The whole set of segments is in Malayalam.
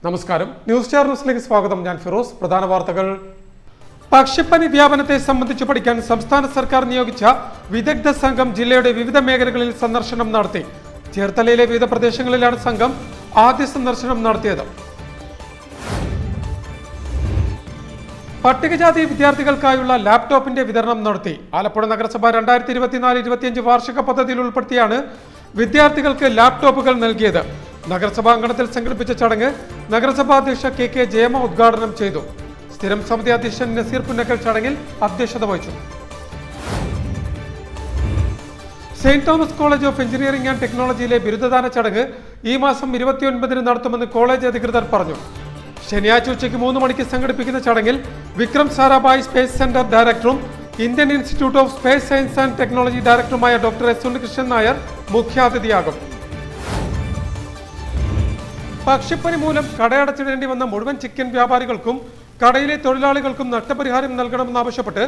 നമസ്കാരം. ന്യൂസ് സ്റ്റാർ ന്യൂസിലേക്ക് സ്വാഗതം. ഞാൻ ഫിറോസ്. പ്രധാന വാർത്തകൾ. പക്ഷിപ്പനി വ്യാപനത്തെ സംബന്ധിച്ച് പഠിക്കാൻ സംസ്ഥാന സർക്കാർ നിയോഗിച്ച വിദഗ്ധ സംഘം ജില്ലയുടെ വിവിധ മേഖലകളിൽ സന്ദർശനം നടത്തി. ചേർത്തലയിലെ വിവിധ പ്രദേശങ്ങളിലാണ് സംഘം ആദ്യ സന്ദർശനം നടത്തിയത്. പട്ടികജാതി വിദ്യാർത്ഥികൾക്കായുള്ള ലാപ്ടോപ്പിന്റെ വിതരണം നടത്തി. ആലപ്പുഴ നഗരസഭ 2024-25 വാർഷിക പദ്ധതിയിൽ ഉൾപ്പെടുത്തിയാണ് വിദ്യാർത്ഥികൾക്ക് ലാപ്ടോപ്പുകൾ നൽകിയത്. നഗരസഭാ അങ്കണത്തിൽ സംഘടിപ്പിച്ച ചടങ്ങ് നഗരസഭാ അധ്യക്ഷ കെ ജയമ ഉദ്ഘാടനം ചെയ്തു. സ്ഥിരം സമിതി അധ്യക്ഷൻ നസീർ പുന്നക്കൽ ചടങ്ങിൽ അധ്യക്ഷത വഹിച്ചു. Saint Thomas College of Engineering and ടെക്നോളജിയിലെ ബിരുദദാന ചടങ്ങ് ഈ മാസം 29-ന് നടത്തുമെന്ന് കോളേജ് അധികൃതർ പറഞ്ഞു. ശനിയാഴ്ച ഉച്ചയ്ക്ക് 3 മണിക്ക് സംഘടിപ്പിക്കുന്ന ചടങ്ങിൽ വിക്രം സാരാഭായ് സ്പേസ് സെന്റർ ഡയറക്ടറും Indian Institute of Space Science and Technology ഡയറക്ടറുമായ ഡോക്ടർ എസ് ഉണ്ണികൃഷ്ണൻ നായർ മുഖ്യാതിഥിയാകും. പക്ഷിപ്പനി മൂലം കടയടച്ചിടേണ്ടി വന്ന മുഴുവൻ ചിക്കൻ വ്യാപാരികൾക്കും കടയിലെ തൊഴിലാളികൾക്കും നഷ്ടപരിഹാരം നൽകണമെന്നാവശ്യപ്പെട്ട്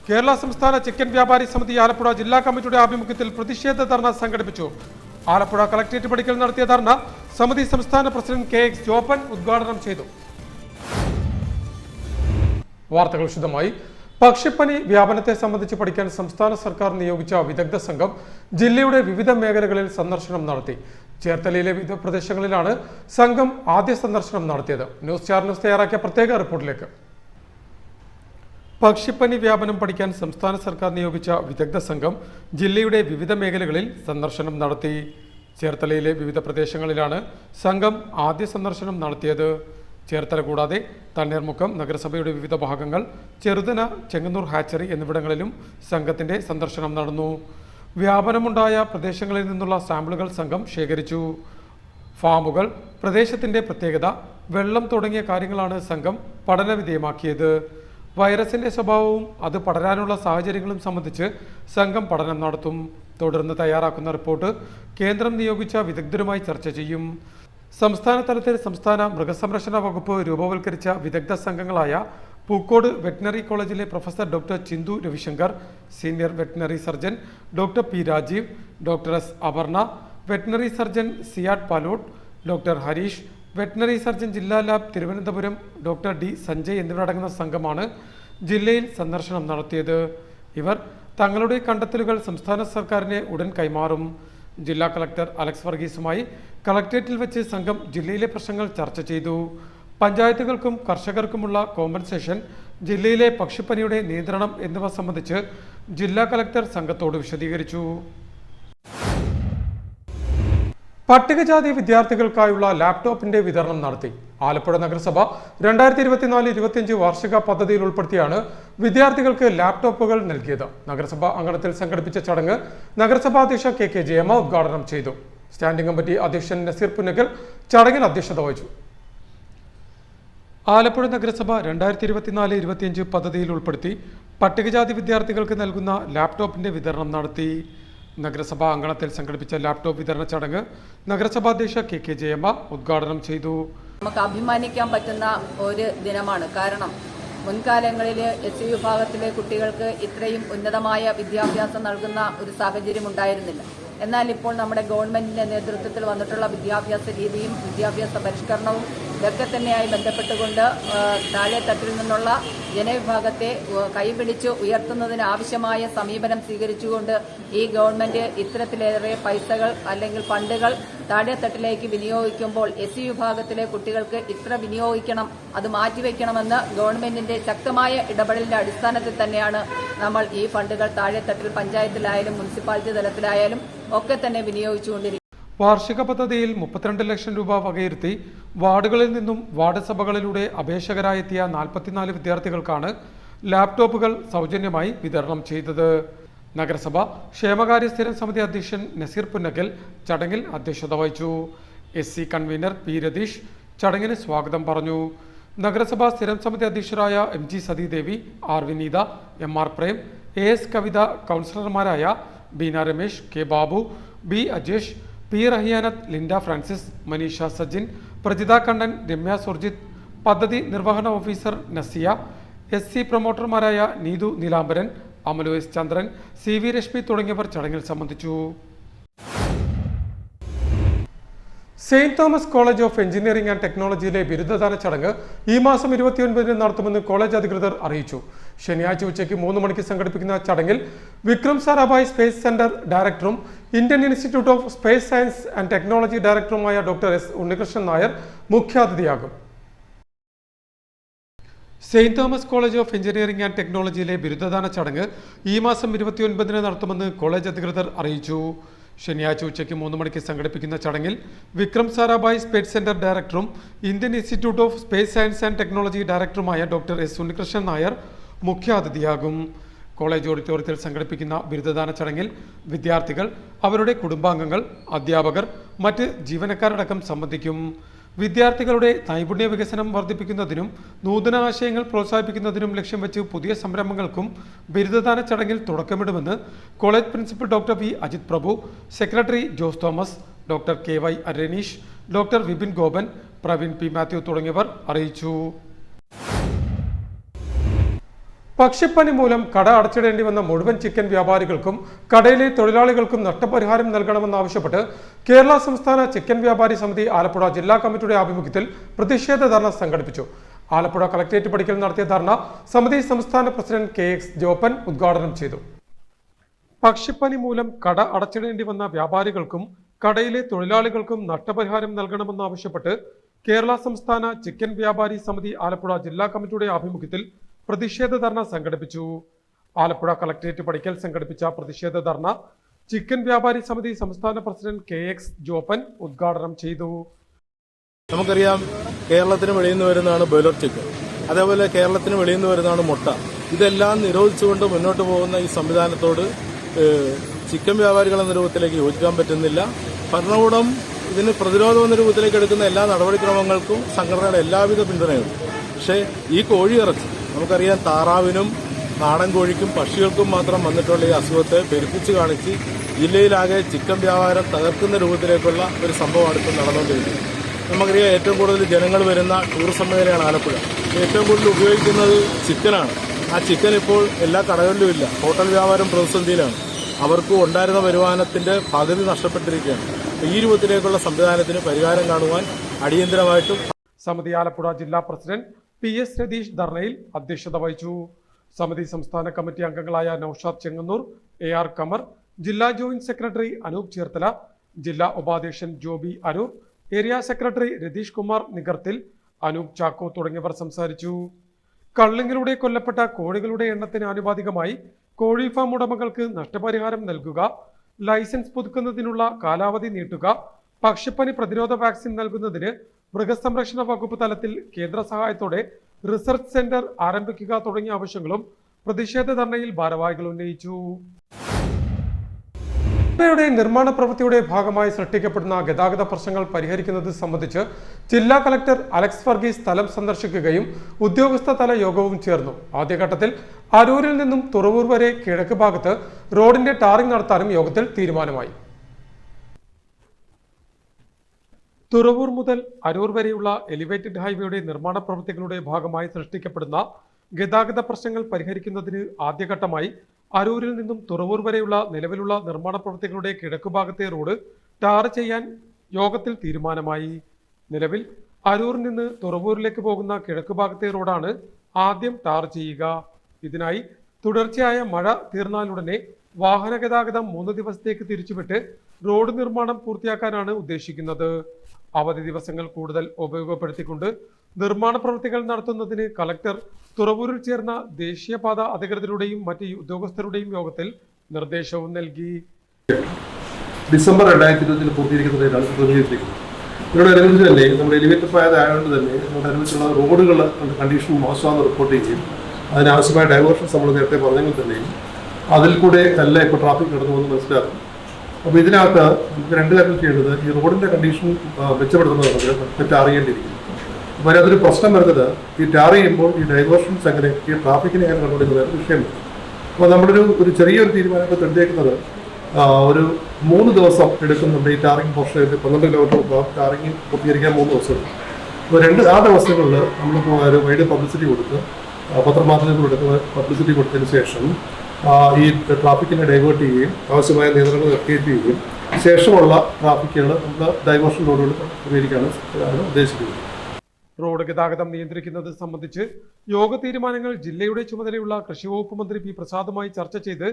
കേരള സംസ്ഥാന ചിക്കൻ വ്യാപാരി സമിതി ആലപ്പുഴ ജില്ലാ കമ്മിറ്റിയുടെ ആഭിമുഖ്യത്തിൽ പ്രതിഷേധ ധർണ സംഘടിപ്പിച്ചു. ആലപ്പുഴ കളക്ടറേറ്റ് പടിക്കൽ നടത്തിയ ധർണ സമിതി സംസ്ഥാന പ്രസിഡന്റ് KX ജോപ്പൻ ഉദ്ഘാടനം ചെയ്തു. വാർത്തകൾ വിശദമായി. പക്ഷിപ്പനി വ്യാപനത്തെ സംബന്ധിച്ച് പഠിക്കാൻ സംസ്ഥാന സർക്കാർ നിയോഗിച്ച വിദഗ്ധ സംഘം ജില്ലയുടെ വിവിധ മേഖലകളിൽ സന്ദർശനം നടത്തി. ചേർത്തലയിലെ വിവിധ പ്രദേശങ്ങളിലാണ് സംഘം ആദ്യ സന്ദർശനം നടത്തിയത്. ന്യൂസ് സ്റ്റാർ ന്യൂസ് തയ്യാറാക്കിയ പ്രത്യേക റിപ്പോർട്ടിലേക്ക്. പക്ഷിപ്പനി വ്യാപനം പഠിക്കാൻ സംസ്ഥാന സർക്കാർ നിയോഗിച്ച വിദഗ്ധ സംഘം ജില്ലയുടെ വിവിധ മേഖലകളിൽ സന്ദർശനം നടത്തി. ചേർത്തലയിലെ വിവിധ പ്രദേശങ്ങളിലാണ് സംഘം ആദ്യ സന്ദർശനം നടത്തിയത്. ചേർത്തല കൂടാതെ തണ്ണീർമുക്കം നഗരസഭയുടെ വിവിധ ഭാഗങ്ങൾ, ചെറുതന, ചെങ്ങന്നൂർ ഹാച്ചറി എന്നിവിടങ്ങളിലും സംഘത്തിന്റെ സന്ദർശനം നടന്നു. വ്യാപനമുണ്ടായ പ്രദേശങ്ങളിൽ നിന്നുള്ള സാമ്പിളുകൾ സംഘം ശേഖരിച്ചു. ഫാമുകൾ, പ്രദേശത്തിന്റെ പ്രത്യേകത, വെള്ളം തുടങ്ങിയ കാര്യങ്ങളാണ് സംഘം പഠനവിധേയമാക്കിയത്. വൈറസിന്റെ സ്വഭാവവും അത് പടരാനുള്ള സാഹചര്യങ്ങളും സംബന്ധിച്ച് സംഘം പഠനം നടത്തും. തുടർന്ന് തയ്യാറാക്കുന്ന റിപ്പോർട്ട് കേന്ദ്രം നിയോഗിച്ച വിദഗ്ധരുമായി ചർച്ച ചെയ്യും. സംസ്ഥാന തലത്തിൽ സംസ്ഥാന മൃഗസംരക്ഷണ വകുപ്പ് രൂപവൽക്കരിച്ച വിദഗ്ധ സംഘങ്ങളായ പൂക്കോട് വെറ്റിനറി കോളേജിലെ professor doctor Chinthu Ravishankar, senior veterinary surgeon doctor P Rajeev, doctor S Aparna, veterinary surgeon Siyad Palott, doctor Harish, veterinary surgeon ജില്ലാ lab Thiruvananthapuram doctor D Sanjay എന്നിവരടങ്ങുന്ന സംഘമാണ് ജില്ലയിൽ സന്ദർശനം നടത്തിയത്. ഇവർ തങ്ങളുടെ കണ്ടെത്തലുകൾ സംസ്ഥാന സർക്കാരിനെ ഉടൻ കൈമാറും. ജില്ലാ കളക്ടർ അലക്സ് വർഗീസുമായി കളക്ടറേറ്റിൽ വെച്ച് സംഘം ജില്ലയിലെ പ്രശ്നങ്ങൾ ചർച്ച ചെയ്തു. പഞ്ചായത്തുകൾക്കും കർഷകർക്കുമുള്ള കോമ്പൻസേഷൻ, ജില്ലയിലെ പക്ഷിപ്പനിയുടെ നിയന്ത്രണം എന്നിവ സംബന്ധിച്ച് ജില്ലാ കളക്ടർ സംഘത്തോട് വിശദീകരിച്ചു. പട്ടികജാതി വിദ്യാർത്ഥികൾക്കായുള്ള ലാപ്ടോപ്പിന്റെ വിതരണം നടത്തി. ആലപ്പുഴ നഗരസഭ 2024-25 വാർഷിക പദ്ധതിയിൽ ഉൾപ്പെടുത്തിയാണ് വിദ്യാർത്ഥികൾക്ക് ലാപ്ടോപ്പുകൾ നൽകിയത്. നഗരസഭാ അങ്കണത്തിൽ സംഘടിപ്പിച്ച ചടങ്ങ് നഗരസഭാ അധ്യക്ഷ കെ ജയമ ഉദ്ഘാടനം ചെയ്തു. സ്റ്റാൻഡിംഗ് കമ്മിറ്റി അധ്യക്ഷൻ നസീർ പുന്നക്കൽ ചടങ്ങിൽ അധ്യക്ഷത വഹിച്ചു. ആലപ്പുഴ നഗരസഭ 2024-25 പദ്ധതിയിൽ ഉൾപ്പെടുത്തി പട്ടികജാതി വിദ്യാർത്ഥികൾക്ക് നൽകുന്ന ലാപ്ടോപ്പിന്റെ വിതരണം നടത്തി. നഗരസഭാ അങ്കണത്തിൽ സംഘടിപ്പിച്ച ലാപ്ടോപ്പ് വിതരണ ചടങ്ങ് നഗരസഭാ അധ്യക്ഷ കെ ജയമ ഉദ്ഘാടനം ചെയ്തു. നമുക്ക് അഭിമാനിക്കാൻ പറ്റുന്ന ഒരു ദിനമാണ്. കാരണം മുൻകാലങ്ങളിൽ SC വിഭാഗത്തിലെ കുട്ടികൾക്ക് ഇത്രയും ഉന്നതമായ വിദ്യാഭ്യാസം നൽകുന്ന ഒരു സാഹചര്യം ഉണ്ടായിരുന്നില്ല. എന്നാൽ ഇപ്പോൾ നമ്മുടെ ഗവൺമെന്റിന്റെ നേതൃത്വത്തിൽ വന്നിട്ടുള്ള വിദ്യാഭ്യാസ രീതിയും വിദ്യാഭ്യാസ പരിഷ്കരണവും ഇതൊക്കെ തന്നെയായി ബന്ധപ്പെട്ടുകൊണ്ട് താഴെ തട്ടിൽ നിന്നുള്ള ജനവിഭാഗത്തെ കൈപിടിച്ച് ഉയർത്തുന്നതിന് ആവശ്യമായ സമീപനം സ്വീകരിച്ചുകൊണ്ട് ഈ ഗവൺമെന്റ് ഇത്തരത്തിലേറെ പൈസകൾ അല്ലെങ്കിൽ ഫണ്ടുകൾ താഴെ തട്ടിലേക്ക് വിനിയോഗിക്കുമ്പോൾ SC വിഭാഗത്തിലെ കുട്ടികൾക്ക് ഇത്ര വിനിയോഗിക്കണം, അത് മാറ്റിവെക്കണമെന്ന് ഗവൺമെന്റിന്റെ ശക്തമായ ഇടപെടലിന്റെ അടിസ്ഥാനത്തിൽ തന്നെയാണ് നമ്മൾ ഈ ഫണ്ടുകൾ താഴെ തട്ടിൽ പഞ്ചായത്തിലായാലും മുനിസിപ്പാലിറ്റി തലത്തിലായാലും ഒക്കെ തന്നെ വിനിയോഗിച്ചുകൊണ്ടിരിക്കുന്നത്. വാർഷിക പദ്ധതിയിൽ 32 ലക്ഷം രൂപ വകയിരുത്തി വാർഡുകളിൽ നിന്നും വാർഡ് സഭകളിലൂടെ അപേക്ഷകരായെത്തിയ 44 വിദ്യാർത്ഥികൾക്കാണ് ലാപ്ടോപ്പുകൾ സൗജന്യമായി വിതരണം ചെയ്തത്. നഗരസഭ ക്ഷേമകാര്യ സ്ഥിരം സമിതി അധ്യക്ഷൻ നസീർ പുന്നക്കൽ ചടങ്ങിൽ അധ്യക്ഷത വഹിച്ചു. SC കൺവീനർ P രതീഷ് ചടങ്ങിന് സ്വാഗതം പറഞ്ഞു. നഗരസഭാ സ്ഥിരം സമിതി അധ്യക്ഷരായ MG സതീദേവി, R വിനീത, MR പ്രേം, AS കവിത, കൗൺസിലർമാരായ Beena Ramesh, K Babu, B Ajesh, P Rahiyanath, Linda Francis, Maneesha Sajin, Prajitha Kannan, Ramya Surjith, പദ്ധതി നിർവഹണ ഓഫീസർ നസിയ, SC പ്രൊമോട്ടർമാരായ നീതു നീലാംബരൻ, അമലു S ചന്ദ്രൻ, CV രശ്മി തുടങ്ങിയവർ ചടങ്ങിൽ സംബന്ധിച്ചു. Saint Thomas College of Engineering and ടെക്നോളജിയിലെ ബിരുദദാന ചടങ്ങ് ഈ മാസം 29-ന് നടത്തുമെന്ന് കോളേജ് അധികൃതർ അറിയിച്ചു. ശനിയാഴ്ച ഉച്ചയ്ക്ക് 3 മണിക്ക് സംഘടിപ്പിക്കുന്ന ചടങ്ങിൽ വിക്രം സാരാഭായ് സ്പേസ് സെന്റർ ഡയറക്ടറും Indian Institute of Space Science and Technology ഡയറക്ടറുമായ ഡോക്ടർ എസ് ഉണ്ണികൃഷ്ണൻ നായർ മുഖ്യാതിഥിയാകും. Saint Thomas College of Engineering and ടെക്നോളജിയിലെ ബിരുദദാന ചടങ്ങ് ഈ മാസം 29-ന് നടത്തുമെന്ന് കോളേജ് അധികൃതർ അറിയിച്ചു. ശനിയാഴ്ച ഉച്ചയ്ക്ക് 3 മണിക്ക് സംഘടിപ്പിക്കുന്ന ചടങ്ങിൽ വിക്രം സാരാഭായ് സ്പേസ് സെന്റർ ഡയറക്ടറും Indian Institute of Space Science and Technology ഡയറക്ടറുമായ ഡോക്ടർ എസ് ഉണ്ണികൃഷ്ണൻ നായർ മുഖ്യാതിഥിയാകും. കോളേജ് ഓഡിറ്റോറിയത്തിൽ സംഘടിപ്പിക്കുന്ന ബിരുദദാന ചടങ്ങിൽ വിദ്യാർത്ഥികൾ, അവരുടെ കുടുംബാംഗങ്ങൾ, അധ്യാപകർ, മറ്റ് ജീവനക്കാരടക്കം സംബന്ധിക്കും. വിദ്യാർത്ഥികളുടെ നൈപുണ്യ വികസനം വർദ്ധിപ്പിക്കുന്നതിനും നൂതന ആശയങ്ങൾ പ്രോത്സാഹിപ്പിക്കുന്നതിനും ലക്ഷ്യം വെച്ച് പുതിയ സംരംഭങ്ങൾക്കും ബിരുദദാന ചടങ്ങിൽ തുടക്കമിടുമെന്ന് college principal doctor V Ajith Prabhu, secretary Jose Thomas, doctor KY Araneesh, doctor Vipin Gopan, Praveen P Mathew തുടങ്ങിയവർ അറിയിച്ചു. പക്ഷിപ്പനി മൂലം കട അടച്ചിടേണ്ടി വന്ന മുഴുവൻ ചിക്കൻ വ്യാപാരികൾക്കും കടയിലെ തൊഴിലാളികൾക്കും നഷ്ടപരിഹാരം നൽകണമെന്നാവശ്യപ്പെട്ട് കേരള സംസ്ഥാന ചിക്കൻ വ്യാപാരി സമിതി ആലപ്പുഴ ജില്ലാ കമ്മിറ്റിയുടെ ആഭിമുഖ്യത്തിൽ പ്രതിഷേധ ധർണ സംഘടിപ്പിച്ചു. ആലപ്പുഴ കളക്ടറേറ്റ് പടിക്കൽ നടത്തിയ ധർണ സമിതി സംസ്ഥാന പ്രസിഡന്റ് KX ജോപ്പൻ ഉദ്ഘാടനം ചെയ്തു. പക്ഷിപ്പനി മൂലം കട അടച്ചിടേണ്ടി വന്ന വ്യാപാരികൾക്കും കടയിലെ തൊഴിലാളികൾക്കും നഷ്ടപരിഹാരം നൽകണമെന്നാവശ്യപ്പെട്ട് കേരള സംസ്ഥാന ചിക്കൻ വ്യാപാരി സമിതി ആലപ്പുഴ ജില്ലാ കമ്മിറ്റിയുടെ ആഭിമുഖ്യത്തിൽ പ്രതിഷേധ ധർണ സംഘടിപ്പിച്ചു. ആലപ്പുഴ കളക്ടറേറ്റ് പടിക്കൽ സംഘടിപ്പിച്ച പ്രതിഷേധ ധർണ ചിക്കൻ വ്യാപാരി സമിതി സംസ്ഥാന പ്രസിഡന്റ് KX ജോപ്പൻ ഉദ്ഘാടനം ചെയ്തു. നമുക്കറിയാം, കേരളത്തിന് വെളിയിൽ നിന്ന് വരുന്നതാണ് ബോയിലർ ചിക്കൻ, അതേപോലെ കേരളത്തിന് വെളിയിൽ നിന്ന് വരുന്നതാണ് മുട്ട. ഇതെല്ലാം നിരോധിച്ചുകൊണ്ട് മുന്നോട്ട് പോകുന്ന ഈ സംവിധാനത്തോട് ചിക്കൻ വ്യാപാരികൾ എന്ന രൂപത്തിലേക്ക് യോജിക്കാൻ പറ്റുന്നില്ല. ഭരണകൂടം ഇതിന് പ്രതിരോധം എന്ന രൂപത്തിലേക്ക് എടുക്കുന്ന എല്ലാ നടപടിക്രമങ്ങൾക്കും സംഘടനയുടെ എല്ലാവിധ പിന്തുണയുണ്ട്. പക്ഷേ ഈ കോഴിയിറച്ചി, നമുക്കറിയാം, താറാവിനും നാടൻ കോഴിക്കും പക്ഷികൾക്കും മാത്രം വന്നിട്ടുള്ള ഈ അസുഖത്തെ പെരുപ്പിച്ച് കാണിച്ച് ജില്ലയിലാകെ ചിക്കൻ വ്യാപാരം തകർക്കുന്ന രൂപത്തിലേക്കുള്ള ഒരു സംഭവമാണ് ഇപ്പോൾ നടന്നുകൊണ്ടിരിക്കുന്നത്. നമുക്കറിയാം, ഏറ്റവും കൂടുതൽ ജനങ്ങൾ വരുന്ന ടൂറിസം മേഖലയാണ് ആലപ്പുഴ. ഏറ്റവും കൂടുതൽ ഉപയോഗിക്കുന്നത് ചിക്കനാണ്. ആ ചിക്കൻ ഇപ്പോൾ എല്ലാ കടകളിലും ഇല്ല. ഹോട്ടൽ വ്യാപാരം പ്രതിസന്ധിയിലാണ്. അവർക്ക് ഉണ്ടായിരുന്ന വരുമാനത്തിന്റെ പകുതി നഷ്ടപ്പെട്ടിരിക്കുകയാണ്. ഈ രൂപത്തിലേക്കുള്ള സംവിധാനത്തിന് പരിഹാരം കാണുവാൻ അടിയന്തരമായിട്ടും സമിതി ആലപ്പുഴ ജില്ലാ പ്രസിഡന്റ് PS രതീഷ് ധർണയിൽ അധ്യക്ഷത വഹിച്ചു. സമിതി സംസ്ഥാന കമ്മിറ്റി അംഗങ്ങളായ നൌഷാദ് ചെങ്ങന്നൂർ, AR കമർ, ജില്ലാ ജോയിന്റ് സെക്രട്ടറി അനൂപ് ചേർത്തല, ജില്ലാ ഉപാധ്യക്ഷൻ ജോബി അരൂർ, ഏരിയ സെക്രട്ടറി രതീഷ് കുമാർ നിഗർത്തിൽ, അനൂപ് ചാക്കോ തുടങ്ങിയവർ സംസാരിച്ചു. കള്ളിങ്ങിലൂടെ കൊല്ലപ്പെട്ട കോഴികളുടെ എണ്ണത്തിന് ആനുപാതികമായി കോഴി ഫാം ഉടമകൾക്ക് നഷ്ടപരിഹാരം നൽകുക, ലൈസൻസ് പുതുക്കുന്നതിനുള്ള കാലാവധി നീട്ടുക, പക്ഷിപ്പനി പ്രതിരോധ വാക്സിൻ നൽകുന്നതിന് മൃഗസംരക്ഷണ വകുപ്പ് തലത്തിൽ കേന്ദ്ര സഹായത്തോടെ റിസർച്ച് സെന്റർ ആരംഭിക്കുക തുടങ്ങിയ ആവശ്യങ്ങളും പ്രതിഷേധ ധർണയിൽ ഭാരവാഹികൾ ഉന്നയിച്ചു. യുടെ നിർമ്മാണ പ്രവൃത്തിയുടെ ഭാഗമായി സൃഷ്ടിക്കപ്പെടുന്ന ഗതാഗത പ്രശ്നങ്ങൾ പരിഹരിക്കുന്നത് സംബന്ധിച്ച് ജില്ലാ കളക്ടർ അലക്സ് വർഗീസ് സ്ഥലം സന്ദർശിക്കുകയും ഉദ്യോഗസ്ഥ തല യോഗവും ചേർന്നു. ആദ്യഘട്ടത്തിൽ അരൂരിൽ നിന്നും തുറവൂർ വരെ കിഴക്ക് ഭാഗത്ത് റോഡിന്റെ ടാറിംഗ് നടത്താനും യോഗത്തിൽ തീരുമാനമായി. തുറവൂർ മുതൽ അരൂർ വരെയുള്ള എലിവേറ്റഡ് ഹൈവേയുടെ നിർമ്മാണ പ്രവൃത്തികളുടെ ഭാഗമായി സൃഷ്ടിക്കപ്പെടുന്ന ഗതാഗത പ്രശ്നങ്ങൾ പരിഹരിക്കുന്നതിന് ആദ്യഘട്ടമായി അരൂരിൽ നിന്നും തുറവൂർ വരെയുള്ള നിലവിലുള്ള നിർമ്മാണ പ്രവൃത്തികളുടെ കിഴക്കുഭാഗത്തെ റോഡ് ടാർ ചെയ്യാൻ യോഗത്തിൽ തീരുമാനമായി. നിലവിൽ അരൂരിൽ നിന്ന് തുറവൂരിലേക്ക് പോകുന്ന കിഴക്കുഭാഗത്തെ റോഡാണ് ആദ്യം ടാർ ചെയ്യുക. ഇതിനായി തുടർച്ചയായ മഴ തീർന്നാലുടനെ വാഹന ഗതാഗതം 3 ദിവസത്തേക്ക് തിരിച്ചുവിട്ട് റോഡ് നിർമ്മാണം പൂർത്തിയാക്കാനാണ് ഉദ്ദേശിക്കുന്നത്. അവധി ദിവസങ്ങൾ കൂടുതൽ ഉപയോഗപ്പെടുത്തിക്കൊണ്ട് നിർമ്മാണ പ്രവൃത്തികൾ നടത്തുന്നതിന് കളക്ടർ തുറവൂരിൽ ചേർന്ന ദേശീയപാത അധികൃതരുടെയും മറ്റ് ഉദ്യോഗസ്ഥരുടെയും യോഗത്തിൽ നിർദ്ദേശവും നൽകി. ഡിസംബർ 2020 പൂർത്തീകരിക്കുന്നതിനാണ് ക്രമീകരിച്ചിരിക്കുന്നത്. ഇതിനോടനുബന്ധിച്ച് തന്നെ നമ്മുടെ എലിവേറ്റഡ് പാത ആയതുകൊണ്ട് തന്നെ ഇതിനോടനുബന്ധിച്ചുള്ള റോഡുകൾ കണ്ടീഷൻ മോശമാണെന്ന് റിപ്പോർട്ട് ചെയ്യുകയും അതിനാവശ്യമായ ഡൈവേർഷൻസ് നമ്മൾ നേരത്തെ പറഞ്ഞെങ്കിൽ തന്നെയും അതിൽ കൂടെ അല്ല ഇപ്പോൾ ട്രാഫിക് നടന്നു എന്ന് മനസ്സിലാക്കും. അപ്പോൾ ഇതിനകത്ത് നമുക്ക് 2 കാര്യങ്ങൾ ചെയ്യേണ്ടത്, ഈ റോഡിൻ്റെ കണ്ടീഷൻ മെച്ചപ്പെടുത്തുന്നത് ടാർ ചെയ്യേണ്ടിയിരിക്കുന്നു. അപ്പോൾ അതിനകത്തൊരു പ്രശ്നം വരുന്നത്, ഈ ടാർ ചെയ്യുമ്പോൾ ഈ ഡൈവേർഷൻസ് എങ്ങനെ, ഈ ട്രാഫിക്കിനെ എങ്ങനെ കണ്ടുപിടിക്കുന്നത് വിഷയമാണ്. അപ്പോൾ നമ്മളൊരു ചെറിയൊരു തീരുമാനമൊക്കെ എടുത്തേക്കുന്നത് ഒരു 3 ദിവസം എടുക്കുന്നുണ്ട്. ഈ ടാറിംഗ് പോർഷനിൽ 12 കിലോമീറ്റർ ടാറിംഗ് പൂർത്തീകരിക്കാൻ 3 ദിവസം എടുക്കും. അപ്പോൾ ആ ദിവസങ്ങളിൽ നമ്മളിപ്പോൾ ഒരു വൈഡ് പബ്ലിസിറ്റി കൊടുത്ത് പത്രമാധ്യമങ്ങൾ കൊടുക്കുന്ന പബ്ലിസിറ്റി കൊടുത്തതിന് ശേഷം ഈ ട്രാഫിക്കിനെ ഡൈവേർട്ട് ചെയ്യുകയും ആവശ്യമായ നിയന്ത്രണങ്ങൾ ക്രിയേറ്റ് ചെയ്യുകയും ശേഷമുള്ള ട്രാഫിക്കുകൾ നമ്മൾ ഡൈവേർഷൻ റോഡുകൾ ക്രമീകരിക്കാനാണ് ഉദ്ദേശിക്കുന്നത്. റോഡ് ഗതാഗതം നിയന്ത്രിക്കുന്നത് സംബന്ധിച്ച് യോഗ തീരുമാനങ്ങൾ ജില്ലയുടെ ചുമതലയുള്ള കൃഷി വകുപ്പ് മന്ത്രി പി പ്രസാദുമായി ചർച്ച ചെയ്ത്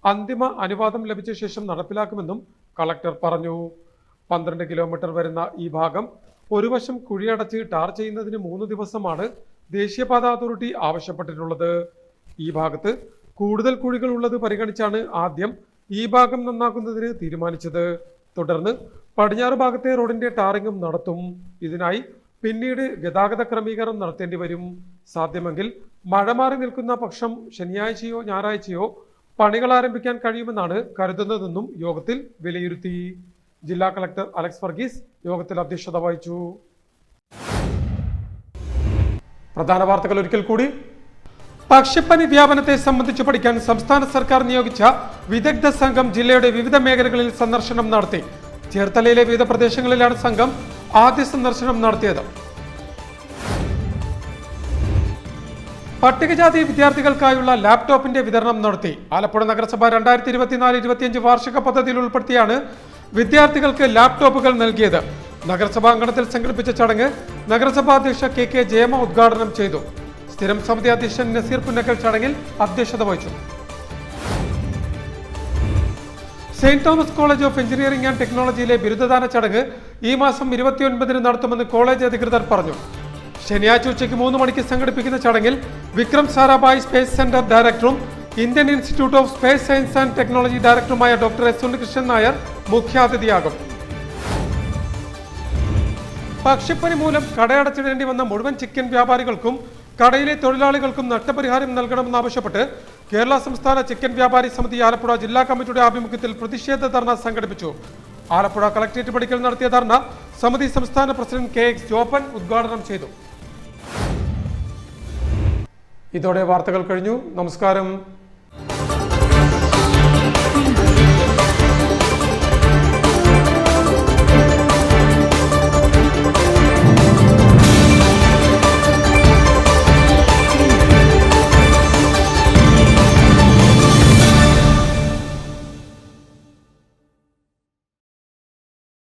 അന്തിമ അനുവാദം ലഭിച്ച ശേഷം നടപ്പിലാക്കുമെന്നും കളക്ടർ പറഞ്ഞു. 12 കിലോമീറ്റർ വരുന്ന ഈ ഭാഗം ഒരു വശം കുഴിയടച്ച് ടാർ ചെയ്യുന്നതിന് 3 ദിവസമാണ് ദേശീയപാത അതോറിറ്റി ആവശ്യപ്പെട്ടിട്ടുള്ളത്. ഈ ഭാഗത്ത് കൂടുതൽ കുഴികൾ ഉള്ളത് പരിഗണിച്ചാണ് ആദ്യം ഈ ഭാഗം നന്നാക്കുന്നതിന് തീരുമാനിച്ചത്. തുടർന്ന് പടിഞ്ഞാറ് ഭാഗത്തെ റോഡിന്റെ ടാറിങ്ങും നടത്തും. ഇതിനായി പിന്നീട് ഗതാഗത ക്രമീകരണം നടത്തേണ്ടി വരും. സാധ്യമെങ്കിൽ മഴ മാറി നിൽക്കുന്ന പക്ഷം ശനിയാഴ്ചയോ ഞായറാഴ്ചയോ പണികൾ ആരംഭിക്കാൻ കഴിയുമെന്നാണ് കരുതുന്നതെന്നും യോഗത്തിൽ വിലയിരുത്തി. ജില്ലാ കളക്ടർ അലക്സ് വർഗീസ് യോഗത്തിൽ അധ്യക്ഷത വഹിച്ചു. പ്രധാന വാർത്തകൾ ഒരിക്കൽ കൂടി. പക്ഷിപ്പനി വ്യാപനത്തെ സംബന്ധിച്ച് പഠിക്കാൻ സംസ്ഥാന സർക്കാർ നിയോഗിച്ച വിദഗ്ധ സംഘം ജില്ലയുടെ വിവിധ മേഖലകളിൽ സന്ദർശനം നടത്തി. ചേർത്തലയിലെ വിവിധ പ്രദേശങ്ങളിലാണ് സംഘം ആദ്യ സന്ദർശനം നടത്തിയത്. പട്ടികജാതി വിദ്യാർത്ഥികൾക്കായുള്ള ലാപ്ടോപ്പിന്റെ വിതരണം നടത്തി. ആലപ്പുഴ നഗരസഭ 2024-25 വാർഷിക പദ്ധതിയിൽ ഉൾപ്പെടുത്തിയാണ് വിദ്യാർത്ഥികൾക്ക് ലാപ്ടോപ്പുകൾ നൽകിയത്. നഗരസഭാ അങ്കണത്തിൽ സംഘടിപ്പിച്ച ചടങ്ങ് നഗരസഭാ അധ്യക്ഷ KK ജയമ ഉദ്ഘാടനം ചെയ്തു. സ്ഥിരം സമിതി അധ്യക്ഷൻ നസീർ പുന്നക്കൽ ചടങ്ങിൽ അധ്യക്ഷത വഹിച്ചു. Saint Thomas College of Engineering and ടെക്നോളജിയിലെ ബിരുദദാന ചടങ്ങ് ഈ മാസം 29-ന് നടത്തുമെന്ന് കോളേജ് അധികൃതർ പറഞ്ഞു. ശനിയാഴ്ച ഉച്ചയ്ക്ക് 3 മണിക്ക് സംഘടിപ്പിക്കുന്ന ചടങ്ങിൽ വിക്രം സാരാഭായ് സ്പേസ് സെന്റർ ഡയറക്ടറും Indian Institute of Space Science and Technology ഡയറക്ടറുമായ ഡോക്ടർ S. ഉണ്ണികൃഷ്ണൻ നായർ മുഖ്യാതിഥിയാകും. പക്ഷിപ്പനി മൂലം കടയടച്ചിടേണ്ടി വന്ന മുഴുവൻ ചിക്കൻ വ്യാപാരികൾക്കും കടയിലെ തൊഴിലാളികൾക്കും നഷ്ടപരിഹാരം നൽകണമെന്നാവശ്യപ്പെട്ട് കേരള സംസ്ഥാന ചിക്കൻ വ്യാപാരി സമിതി ആലപ്പുഴ ജില്ലാ കമ്മിറ്റിയുടെ ആഭിമുഖ്യത്തിൽ പ്രതിഷേധ ധർണ സംഘടിപ്പിച്ചു. ആലപ്പുഴ കളക്ടറേറ്റ് പടിക്കൽ നടത്തിയ ധർണ സമിതി സംസ്ഥാന പ്രസിഡന്റ് KX ജോപ്പൻ ഉദ്ഘാടനം ചെയ്തു. ഇതോടെ വാർത്തകൾ കഴിഞ്ഞു. നമസ്കാരം.